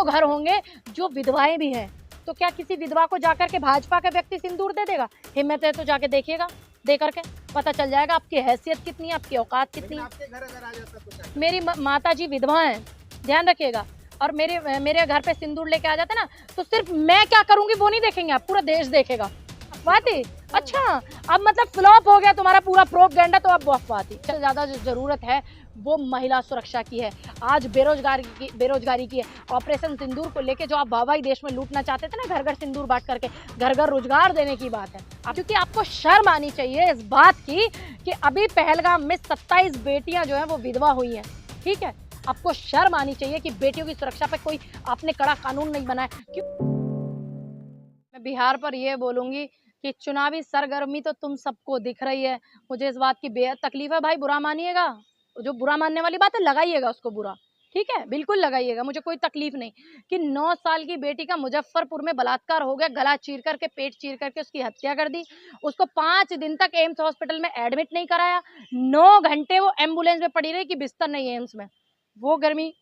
घर होंगे जो विधवाएं भी हैं, तो क्या किसी विधवा को जाकर के भाजपा का व्यक्ति सिंदूर दे देगा? हिम्मत है तो जाके देखिएगा, दे करके पता चल जाएगा आपकी हैसियत कितनी है, आपकी औकात कितनी है। आपके घर अगर आ जाता तो क्या? मेरी माता जी विधवा हैं, ध्यान रखिएगा, और मेरे घर पे सिंदूर लेके आ जाते ना, तो सिर्फ मैं क्या करूंगी वो नहीं देखेंगे आप, पूरा देश देखेगा। बात ही अच्छा, अब मतलब फ्लॉप हो गया तुम्हारा पूरा प्रोपगेंडा, तो अब बात ही ज्यादा जो जरूरत है वो महिला सुरक्षा की है। आज बेरोजगारी की है। ऑपरेशन सिंदूर को लेके जो आप वाहवाही देश में लूटना चाहते थे ना, घर घर सिंदूर बांट करके, घर घर रोजगार देने की बात है। क्योंकि आपको शर्म आनी चाहिए इस बात की कि अभी पहलगाम में 27 बेटियां जो है वो विधवा हुई हैं, ठीक है। आपको शर्म आनी चाहिए कि बेटियों की सुरक्षा पे कोई आपने कड़ा कानून नहीं बनाया। मैं बिहार पर यह बोलूंगी कि चुनावी सरगर्मी तो तुम सबको दिख रही है, मुझे इस बात की बेहद तकलीफ है भाई, बुरा मानिएगा, जो बुरा मानने वाली बात है लगाइएगा उसको बुरा, ठीक है, बिल्कुल लगाइएगा, मुझे कोई तकलीफ नहीं कि 9 साल की बेटी का मुजफ्फरपुर में बलात्कार हो गया, गला चीर करके, पेट चीर करके उसकी हत्या कर दी, उसको 5 दिन तक एम्स हॉस्पिटल में एडमिट नहीं कराया, 9 घंटे वो एम्बुलेंस में पड़ी रही कि बिस्तर नहीं है एम्स में। वो गर्मी,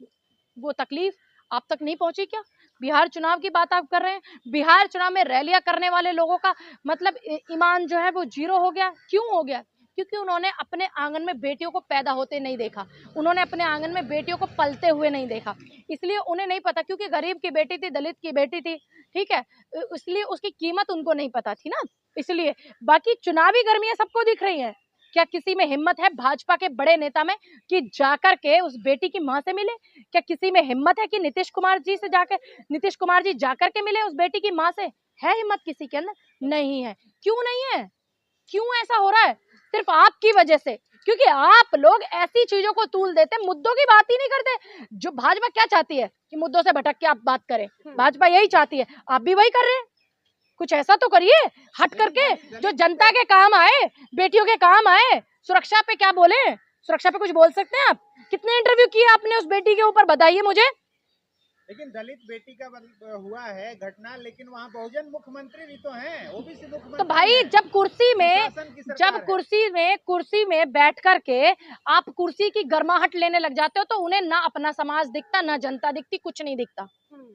वो तकलीफ आप तक नहीं पहुंची क्या? बिहार चुनाव की बात आप कर रहे हैं, बिहार चुनाव में रैलियां करने वाले लोगों का मतलब ईमान जो है वो जीरो हो गया। क्यों हो गया? क्योंकि उन्होंने अपने आंगन में बेटियों को पैदा होते नहीं देखा, उन्होंने अपने आंगन में बेटियों को पलते हुए नहीं देखा, इसलिए उन्हें नहीं पता। क्योंकि गरीब की बेटी थी, दलित की बेटी थी, ठीक है, इसलिए उसकी कीमत उनको नहीं पता थी ना, इसलिए। बाकी चुनावी गर्मियां सबको दिख रही है। क्या किसी में हिम्मत है भाजपा के बड़े नेता में कि जाकर के उस बेटी की मां से मिले? क्या किसी में हिम्मत है कि नीतीश कुमार जी जाकर के मिले उस बेटी की मां से? है हिम्मत किसी के अंदर? नहीं है। क्यों नहीं है? क्यों ऐसा हो रहा है? सिर्फ आपकी वजह से, क्योंकि आप लोग ऐसी चीजों को तूल देते, मुद्दों की बात ही नहीं करते। जो भाजपा क्या चाहती है कि मुद्दों से भटक के आप बात करें, भाजपा यही चाहती है, आप भी वही कर रहे हैं। कुछ ऐसा तो करिए हट करके, जो जनता के काम आए, बेटियों के काम आए। सुरक्षा पे क्या बोले? सुरक्षा पे कुछ बोल सकते हैं आप? कितने इंटरव्यू किए आपने उस बेटी के ऊपर, बताइए मुझे। लेकिन दलित बेटी का हुआ है घटना, लेकिन वहाँ बहुजन मुख्यमंत्री भी तो हैं, ओबीसी मुख्यमंत्री। तो भाई जब कुर्सी में बैठ करके आप कुर्सी की गर्माहट लेने लग जाते हो, तो उन्हें ना अपना समाज दिखता, ना जनता दिखती, कुछ नहीं दिखता,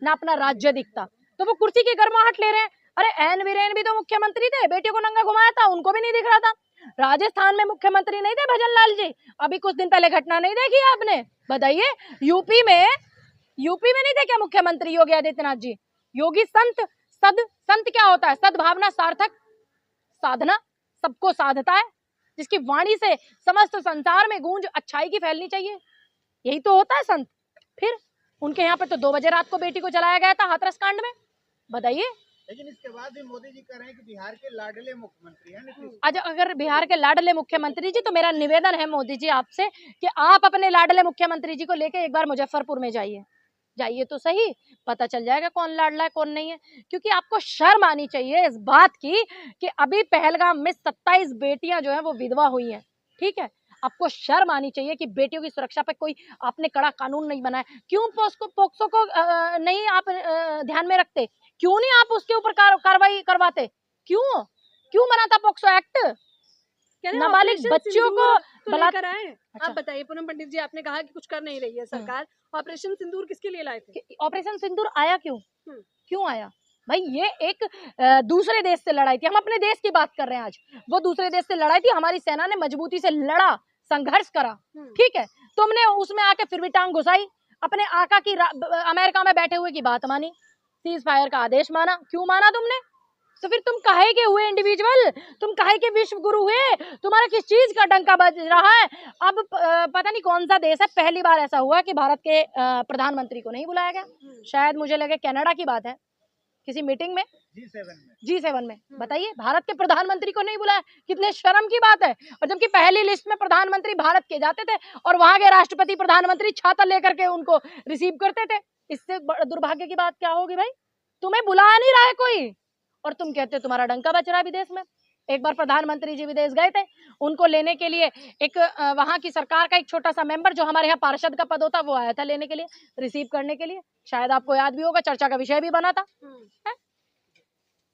ना अपना राज्य दिखता, तो वो कुर्सी की गर्माहट ले रहे हैं। अरे एन वीरेन भी तो मुख्यमंत्री थे, बेटियों को नंगा घुमाया था, उनको भी नहीं दिख रहा था। राजस्थान में मुख्यमंत्री नहीं थे भजन लाल जी? अभी कुछ दिन पहले घटना नहीं देखी आपने? बताइए। यूपी में नहीं थे क्या मुख्यमंत्री योगी आदित्यनाथ जी? योगी संत क्या होता है? सद्भावना, सार्थक, साधना, सबको साधता है, जिसकी वाणी से समस्त संसार में गूंज अच्छाई की फैलनी चाहिए, यही तो होता है संत। फिर उनके यहाँ पे तो 2 बजे रात को बेटी को जलाया गया था हाथरस कांड में, बताइए। लेकिन इसके बाद भी मोदी जी कह रहे हैं कि बिहार के लाडले मुख्यमंत्री हैं नीतीश। आज अगर बिहार के लाडले मुख्यमंत्री जी, तो मेरा निवेदन है मोदी जी आपसे कि आप अपने लाडले मुख्यमंत्री जी को लेके एक बार मुजफ्फरपुर में जाइए तो सही, पता चल जाएगा कौन लाडला है कौन नहीं है। क्योंकि आपको शर्म आनी चाहिए इस बात की कि अभी पहलगाम में 27 बेटियां जो है वो विधवा हुई हैं, ठीक है। आपको शर्म आनी चाहिए कि बेटियों की सुरक्षा पे कोई आपने कड़ा कानून नहीं बनाया। क्यों पोक्सो को नहीं आप ध्यान में रखते? क्यों नहीं आप उसके ऊपर कार्रवाई करवाते? क्यों बना था पोक्सो एक्ट? नाबालिग बच्चियों को लेकर आए। अच्छा। आप बताइए पूनम पंडित जी, आपने कहा कि कुछ कर नहीं रही है सरकार, ऑपरेशन सिंदूर किसके लिए लाए थे? ऑपरेशन सिंदूर आया क्यों आया भाई? ये एक दूसरे देश से लड़ाई थी, हम अपने देश की बात कर रहे हैं आज। वो दूसरे देश से लड़ाई थी, हमारी सेना ने मजबूती से लड़ा, संघर्ष करा, ठीक है। तुमने उसमें आके फिर भी टांग घुसाई, अपने आका की अमेरिका में बैठे हुए की बात मानी, सीज फायर का आदेश माना। क्यों माना तुमने? तो फिर तुम काहे के हुए इंडिविजुअल? तुम काहे के विश्व गुरु हुए? तुम्हारा किस चीज का डंका बज रहा है? अब पता नहीं कौन सा देश है, पहली बार ऐसा हुआ कि भारत के प्रधानमंत्री को नहीं बुलाया गया। शायद मुझे लगे कनाडा की बात है, किसी मीटिंग में, G7 में। बताइए, भारत के प्रधानमंत्री को नहीं बुलाया, कितने शर्म की बात है। और जबकि पहली लिस्ट में प्रधानमंत्री भारत के जाते थे और वहां के राष्ट्रपति प्रधानमंत्री छाता लेकर के उनको रिसीव करते थे। इससे दुर्भाग्य की बात क्या होगी भाई? तुम्हें बुला नहीं रहा है कोई और तुम कहते हो तुम्हारा डंका बज रहा है विदेश में। एक बार प्रधानमंत्री जी विदेश गए थे, उनको लेने के लिए एक वहां की सरकार का एक छोटा सा मेंबर जो हमारे यहाँ पार्षद का पद होता, वो आया था लेने के लिए, रिसीव करने के लिए। शायद आपको याद भी होगा, चर्चा का विषय भी बना था।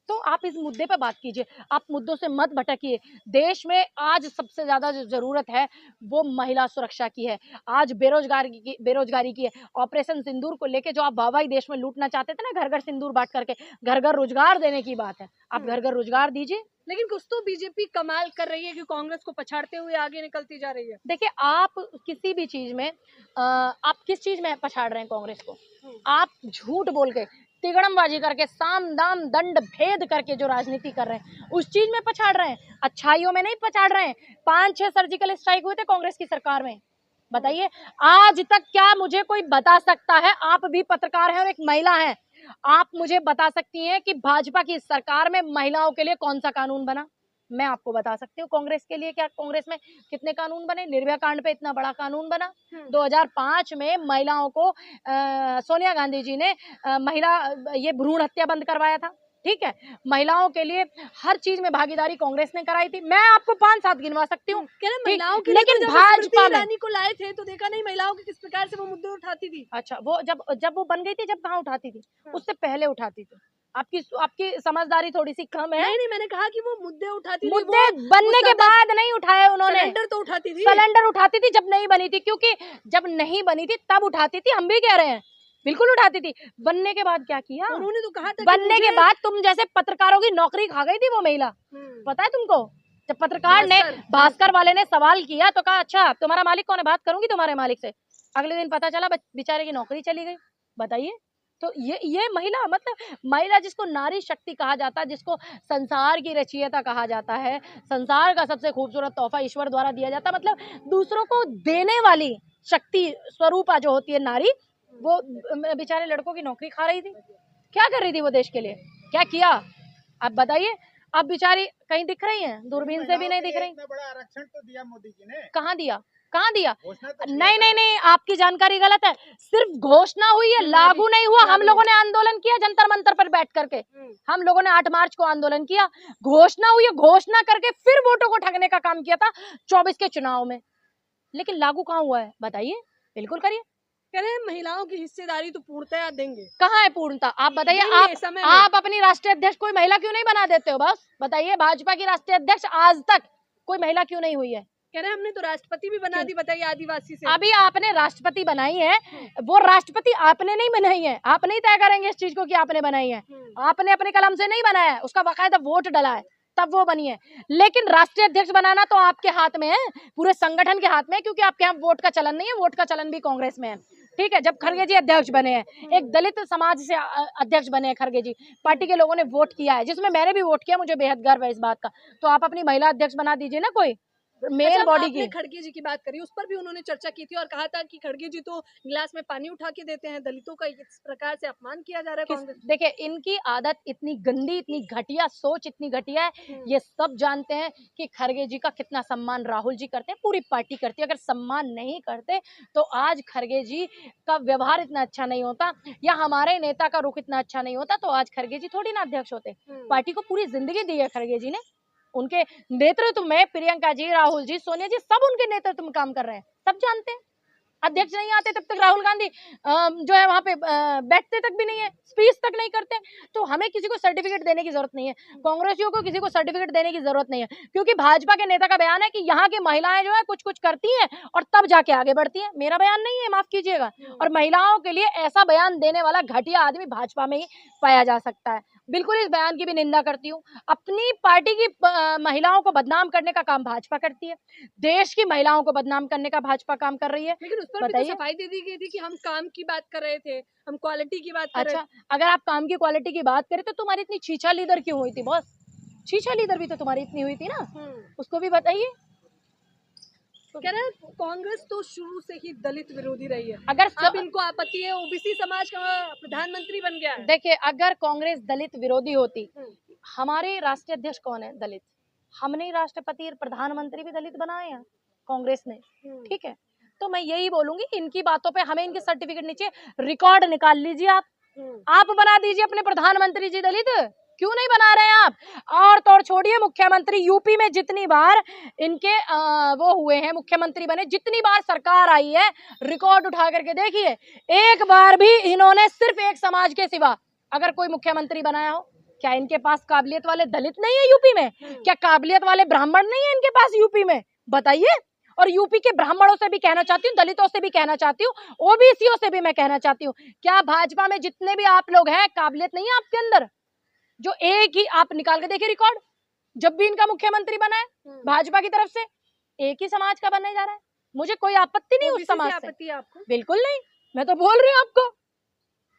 तो आप इस मुद्दे पे बात कीजिए, आप मुद्दों से मत भटकिए। देश में आज सबसे ज़्यादा जो ज़रूरत है वो महिला सुरक्षा की है, आज बेरोजगारी की है। ऑपरेशन सिंदूर को लेके जो आप वाहवाही देश में लूटना चाहते थे ना, घर घर सिंदूर बांट करके, घर घर रोजगार देने की बात है, आप घर घर रोजगार दीजिए। लेकिन कुछ तो बीजेपी कमाल कर रही है कि कांग्रेस को पछाड़ते हुए आगे निकलती जा रही है। देखिए, आप किसी भी चीज में आप किस चीज में पछाड़ रहे हैं कांग्रेस को? आप झूठ बोल के, तिगड़मबाजी करके, साम दाम दंड भेद करके जो राजनीति कर रहे हैं उस चीज में पछाड़ रहे हैं, अच्छाइयों में नहीं पछाड़ रहे हैं। 5-6 सर्जिकल स्ट्राइक हुए थे कांग्रेस की सरकार में, बताइए आज तक क्या मुझे कोई बता सकता है? आप भी पत्रकार हैं और एक महिला हैं, आप मुझे बता सकती हैं कि भाजपा की सरकार में महिलाओं के लिए कौन सा कानून बना? मैं आपको बता सकती हूँ कांग्रेस के लिए क्या कांग्रेस में कितने कानून बने। निर्भया कांड पे इतना बड़ा कानून बना। 2005 में महिलाओं को सोनिया गांधी जी ने ये भ्रूण हत्या बंद करवाया था, ठीक है। महिलाओं के लिए हर चीज में भागीदारी कांग्रेस ने कराई थी। मैं आपको 5-7 गिनवा सकती हूँ, महिलाओं के लेकिन भाजपा में रानी को लाए थे तो देखा नहीं महिलाओं के किस प्रकार से वो मुद्दे उठाती थी। अच्छा, वो जब वो बन गई थी, जब कहाँ उठाती थी? उससे पहले उठाती थी। आपकी समझदारी थोड़ी सी कम है। नहीं, मैंने कहा कि वो मुद्दे उठाती थी। मुद्दे बनने के बाद नहीं उठाए उन्होंने। सिलेंडर तो उठाती थी। सिलेंडर उठाती थी जब नहीं बनी थी, क्योंकि जब नहीं बनी थी तब उठाती थी। हम भी कह रहे हैं बिल्कुल उठाती थी। बनने के बाद क्या किया? उन्होंने तो कहा था बनने के बाद तुम जैसे पत्रकारों की नौकरी खा गई थी वो महिला, पता है तुमको? जब पत्रकार ने, भास्कर वाले ने सवाल किया तो कहा अच्छा तुम्हारा मालिक कौन है, बात करूंगी तुम्हारे मालिक से। अगले दिन पता चला बेचारे की नौकरी चली गई। बताइए, तो ये महिला, मतलब महिला जिसको नारी शक्ति कहा जाता है, जिसको संसार की रचयिता कहा जाता है, संसार का सबसे खूबसूरत तोहफा ईश्वर द्वारा दिया जाता है, मतलब दूसरों को देने वाली शक्ति स्वरूपा जो होती है नारी, वो बेचारे लड़कों की नौकरी खा रही थी। क्या कर रही थी वो देश के लिए? क्या किया? आप बताइए। अब बेचारी कहीं दिख रही है? दूरबीन से भी नहीं दिख रही। इतना बड़ा आरक्षण तो दिया मोदी जी ने, कहाँ दिया? कहाँ दिया? तो नहीं, आपकी जानकारी गलत है। सिर्फ घोषणा हुई है, लागू नहीं हुआ। हम लोगों ने आंदोलन किया जंतर मंतर पर बैठ करके, हम लोगों ने 8 मार्च को आंदोलन किया। घोषणा हुई है, घोषणा करके फिर वोटों को ठगने का काम किया था 24 के चुनाव में, लेकिन लागू कहाँ हुआ है? बताइए, बिल्कुल करिए। कह रहे हैं महिलाओं की हिस्सेदारी तो पूर्णतया देंगे। कहाँ है पूर्णता? आप बताइए। आप अपनी राष्ट्रीय अध्यक्ष कोई महिला क्यों नहीं बना देते हो? बस बताइए, भाजपा की राष्ट्रीय अध्यक्ष आज तक कोई महिला क्यों नहीं हुई है? कह रहे हैं हमने तो राष्ट्रपति भी बना दी, बताइए आदिवासी से। अभी आपने राष्ट्रपति बनाई है, वो राष्ट्रपति आपने नहीं बनाई है। आप नहीं तय करेंगे इस चीज को कि आपने बनाई है। आपने अपने कलम से नहीं बनाया है, उसका बाकायदा वोट डला है तब वो बनी है। लेकिन राष्ट्रीय अध्यक्ष बनाना तो आपके हाथ में है, पूरे संगठन के हाथ में है, क्योंकि आपके यहाँ वोट का चलन नहीं है। वोट का चलन भी कांग्रेस में है, ठीक है। जब खड़गे जी अध्यक्ष बने हैं, एक दलित समाज से अध्यक्ष बने हैं खड़गे जी, पार्टी के लोगों ने वोट किया है, जिसमें मैंने भी वोट किया, मुझे बेहद गर्व है इस बात का। तो आप अपनी महिला अध्यक्ष बना दीजिए ना कोई मेल बॉडी की। खड़गे जी की बात करी, उस पर भी उन्होंने चर्चा की थी और कहा था कि खड़गे जी तो गिलास में पानी उठा के देते हैं, दलितों का इस प्रकार से अपमान किया जा रहा है। देखिए, इनकी आदत इतनी गंदी, इतनी घटिया सोच, इतनी घटिया है। ये सब जानते हैं कि खड़गे जी का कितना सम्मान राहुल जी करते हैं, पूरी पार्टी करती है। अगर सम्मान नहीं करते तो आज खड़गे जी का व्यवहार इतना अच्छा नहीं होता, या हमारे नेता का रुख इतना अच्छा नहीं होता, तो आज खड़गे जी थोड़ी ना अध्यक्ष होते। पार्टी को पूरी जिंदगी दी है खड़गे जी ने। उनके नेतृत्व में प्रियंका जी, राहुल जी, सोनिया जी, सब उनके नेतृत्व में काम कर रहे हैं, सब जानते हैं। अध्यक्ष नहीं आते तब तक राहुल गांधी जो है वहां पे बैठते तक भी नहीं है, स्पीच तक नहीं करते। तो हमें किसी को सर्टिफिकेट देने की जरूरत नहीं है, कांग्रेसियों को किसी को सर्टिफिकेट देने की जरूरत नहीं है, क्योंकि भाजपा के नेता का बयान है कि यहाँ की महिलाएं जो है कुछ कुछ करती हैं और तब जाके आगे बढ़ती हैं। मेरा बयान नहीं है, माफ कीजिएगा। और महिलाओं के लिए ऐसा बयान देने वाला घटिया आदमी भाजपा में ही पाया जा सकता है। बिल्कुल इस बयान की भी निंदा करती हूँ। अपनी पार्टी की महिलाओं को बदनाम करने का काम भाजपा करती है, देश की महिलाओं को बदनाम करने का भाजपा काम कर रही है। लेकिन उस पर भी तो सफाई दे दी गई थी कि हम काम की बात कर रहे थे, हम क्वालिटी की बात कर रहे थे। अच्छा, अगर आप काम की क्वालिटी की बात करें तो तुम्हारी इतनी छीछा लीडर क्यों हुई थी बॉस? छीछा लीडर भी तो तुम्हारी इतनी हुई थी ना, उसको भी बताइए। तो कह रहे हैं कांग्रेस तो शुरू से ही दलित विरोधी रही है, अगर अब इनको आपत्ति है ओबीसी समाज का प्रधानमंत्री बन गया है। देखिए, अगर कांग्रेस दलित विरोधी होती, हमारे राष्ट्रीय अध्यक्ष कौन है? दलित। हमने राष्ट्रपति प्रधानमंत्री भी दलित बनाए हैं कांग्रेस ने, ठीक है। तो मैं यही बोलूंगी, इनकी बातों पे हमें इनके सर्टिफिकेट नीचे रिकॉर्ड निकाल लीजिए। आप बना दीजिए अपने प्रधानमंत्री जी दलित, क्यों नहीं बना रहे हैं आप? और तो छोड़िए, मुख्यमंत्री यूपी में जितनी बार इनके वो हुए हैं, मुख्यमंत्री बने, जितनी बार सरकार आई है, रिकॉर्ड उठा करके देखिए, एक बार भी इन्होंने सिर्फ एक समाज के सिवा अगर कोई मुख्यमंत्री बनाया हो, क्या इनके पास काबिलियत वाले दलित नहीं है यूपी में? क्या काबिलियत वाले ब्राह्मण नहीं है इनके पास यूपी में? बताइए। और यूपी के ब्राह्मणों से भी कहना चाहती हूँ, दलितों से भी कहना चाहती हूँ, ओबीसीओ से भी मैं कहना चाहती हूँ, क्या भाजपा में जितने भी आप लोग हैं काबिलियत नहीं है आपके अंदर? जो एक ही आप निकाल के देखिए रिकॉर्ड, जब भी इनका मुख्यमंत्री बना है भाजपा की तरफ से एक ही समाज का बनने जा रहा है। मुझे कोई आपत्ति नहीं उस समाज से, आपत्ति है आपको? बिल्कुल नहीं। मैं तो बोल रही हूँ आपको,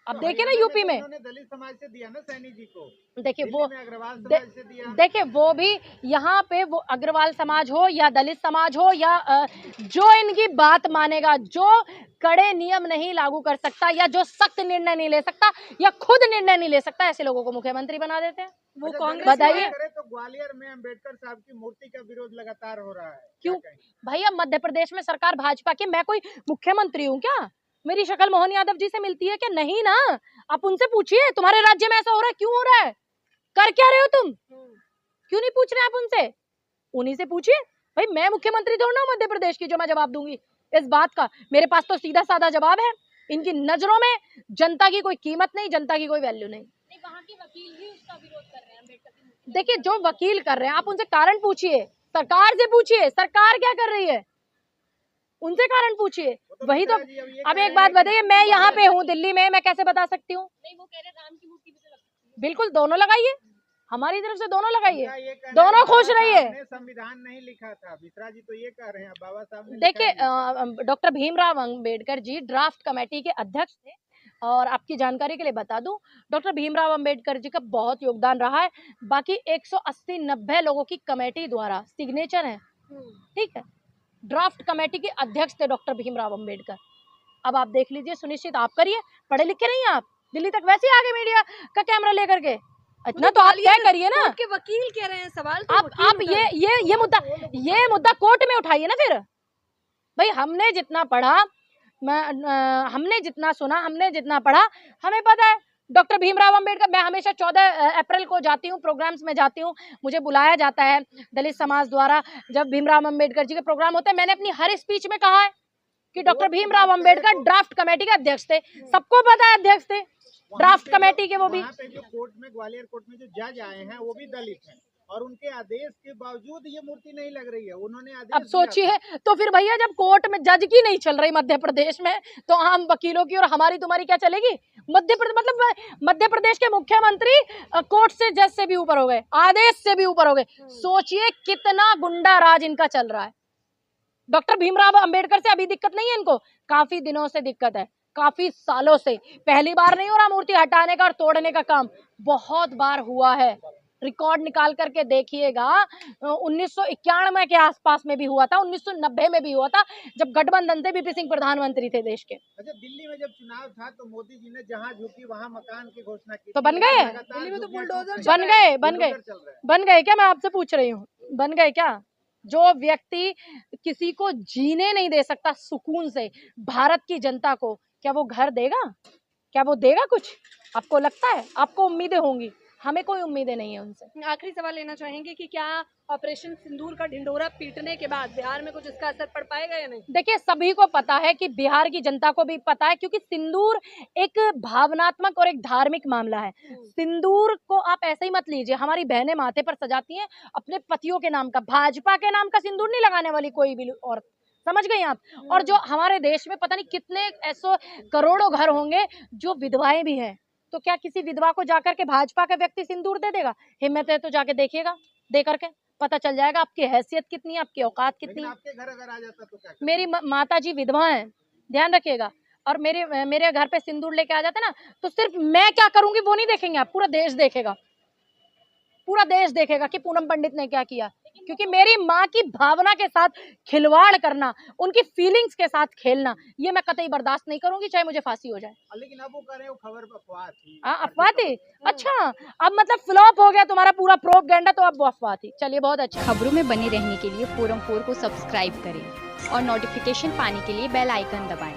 अब देखिए ना यूपी में उन्होंने दलित समाज से दिया ना सैनी जी को, देखिए वो अग्रवाल समाज से दिया। देखिए वो भी यहाँ पे वो अग्रवाल समाज हो या दलित समाज हो या जो इनकी बात मानेगा, जो कड़े नियम नहीं लागू कर सकता या जो सख्त निर्णय नहीं ले सकता या खुद निर्णय नहीं ले सकता, ऐसे लोगों को मुख्यमंत्री बना देते हैं। वो अच्छा, कांग्रेस बताइए। तो ग्वालियर में अंबेडकर साहब की मूर्ति का विरोध लगातार हो रहा है, क्यों भैया? मध्य प्रदेश में सरकार भाजपा की, मैं कोई मुख्यमंत्री हूँ क्या? मेरी शक्ल मोहन यादव जी से मिलती है क्या? नहीं ना। आप उनसे पूछिए तुम्हारे राज्य में ऐसा हो रहा है, क्यों हो रहा है, कर क्या रहे हो तुम? क्यों नहीं पूछ रहे आप उनसे? उन्हीं से पूछिए। भाई मैं मुख्यमंत्री थोड़ा ना मध्य प्रदेश की जो मैं जवाब दूंगी इस बात का। मेरे पास तो सीधा साधा जवाब है। इनकी नजरों में जनता की कोई कीमत नहीं, जनता की कोई वैल्यू नहीं। वहाँ के वकील भी उसका विरोध कर रहे हैं अम्बेडकर की मूर्ति। देखिए जो वकील कर रहे हैं आप उनसे कारण पूछिए, सरकार से पूछिए सरकार क्या कर रही है, उनसे कारण पूछिए। वही तो। अब एक बात बताइए, मैं यहाँ पे हूँ दिल्ली में, मैं कैसे बता सकती हूँ? नहीं, वो कह रहे राम की मूर्ति भी तो लग सकती है। बिल्कुल दोनों लगाइए, हमारी तरफ से दोनों लगाइए, दोनों खुश रहिए। संविधान नहीं लिखा था, मिश्रा जी तो ये कह रहे हैं बाबा साहब ने। देखिए doctor Bhimrao Ambedkar ji draft committee के अध्यक्ष थे, और आपकी जानकारी के लिए बता दूं डॉक्टर भीमराव अंबेडकर जी का बहुत योगदान रहा है। बाकी 180-90 लोगों की कमेटी द्वारा सिग्नेचर है, ठीक है। ड्राफ्ट कमेटी के अध्यक्ष थे डॉक्टर भीमराव अंबेडकर। अब आप देख लीजिए, सुनिश्चित आप करिए, पढ़े लिखे नहीं आप, दिल्ली तक वैसे आगे मीडिया का कैमरा लेकर के, इतना तो आप तय करिए ना। के वकील कह रहे हैं, सवाल तो आप ये मुद्दा कोर्ट में उठाइए ना फिर। भाई हमने जितना पढ़ा, हमने जितना सुना, हमने जितना पढ़ा, हमें पता है डॉक्टर भीमराव अंबेडकर। मैं हमेशा 14 अप्रैल को जाती हूँ, प्रोग्राम्स में जाती हूँ, मुझे बुलाया जाता है दलित समाज द्वारा। जब भीमराव अंबेडकर जी के प्रोग्राम होते हैं, मैंने अपनी हर स्पीच में कहा है कि doctor Bhimrao Ambedkar draft committee के अध्यक्ष थे। सबको पता है अध्यक्ष थे ड्राफ्ट कमेटी के। वो भी जो कोर्ट में, ग्वालियर कोर्ट में जो जज आए हैं वो भी दलित हैं, और उनके आदेश के बावजूद ये मूर्ति नहीं लग रही है। उन्होंने आदेश अब सोचिए तो फिर भैया, जब कोर्ट में जज की नहीं चल रही मध्य प्रदेश में, तो आम वकीलों की और हमारी तुम्हारी क्या चलेगी? मध्य प्रदेश के मुख्यमंत्री कोर्ट से, जज से भी ऊपर हो गए, आदेश से भी ऊपर हो गए। सोचिए कितना गुंडा राज इनका चल रहा है। डॉक्टर भीमराव अंबेडकर से अभी दिक्कत नहीं है इनको, काफी दिनों से दिक्कत है, काफी सालों से। पहली बार नहीं हो रहा मूर्ति हटाने का और तोड़ने का काम, बहुत बार हुआ है। रिकॉर्ड निकाल करके देखिएगा, 1991 के आसपास में भी हुआ था, 1990 में भी हुआ था, जब गठबंधन थे, वीपी सिंह प्रधानमंत्री थे देश के। अच्छा, दिल्ली में जब चुनाव था तो मोदी जी ने जहां झुकी वहां मकान की घोषणा की, तो बन गए? दिल्ली में तो बुलडोजर बन गए क्या? मैं आपसे पूछ रही हूँ, बन गए क्या? जो व्यक्ति किसी को जीने नहीं दे सकता सुकून से, भारत की जनता को, क्या वो घर देगा? क्या वो देगा कुछ? आपको लगता है? आपको उम्मीदें होंगी, हमें कोई उम्मीदें नहीं है उनसे। आखिरी सवाल लेना चाहेंगे कि क्या ऑपरेशन सिंदूर का ढिंढोरा पीटने के बाद बिहार में कुछ इसका असर पड़ पाएगा या नहीं? देखिए सभी को पता है कि बिहार की जनता को भी पता है, क्योंकि सिंदूर एक भावनात्मक और एक धार्मिक मामला है। सिंदूर को आप ऐसे ही मत लीजिए, हमारी बहनें माथे पर सजाती हैं अपने पतियों के नाम का, भाजपा के नाम का सिंदूर नहीं लगाने वाली कोई भी औरत, समझ गई आप? और जो हमारे देश में पता नहीं कितने ऐसे करोड़ों घर होंगे जो विधवाएं भी हैं, तो क्या किसी विधवा को जाकर के भाजपा का व्यक्ति सिंदूर दे देगा? हिम्मत है तो जाके देखिएगा, दे करके पता चल जाएगा आपकी हैसियत कितनी है, आपकी औकात कितनी है। आपके घर अगर आ जाता तो क्या? मेरी माता जी विधवा हैं, ध्यान रखिएगा, और मेरे घर पे सिंदूर लेके आ जाते ना, तो सिर्फ मैं क्या करूंगी वो नहीं देखेंगे आप, पूरा देश देखेगा, पूरा देश देखेगा कि पूनम पंडित ने क्या किया। क्योंकि मेरी माँ की भावना के साथ खिलवाड़ करना, उनकी फीलिंग्स के साथ खेलना, ये मैं कतई बर्दाश्त नहीं करूंगी, चाहे मुझे फांसी हो जाए। लेकिन अब वो कह रहे हैं वो खबर अफवाह थी। अफवाह थी? अच्छा, अब मतलब फ्लॉप हो गया तुम्हारा पूरा प्रोपगेंडा, तो अब वो अफवाह थी। चलिए बहुत अच्छा। खबरों में बने रहने के लिए फोरम 4 को सब्सक्राइब करें और नोटिफिकेशन पाने के लिए बेल आइकन दबाएं।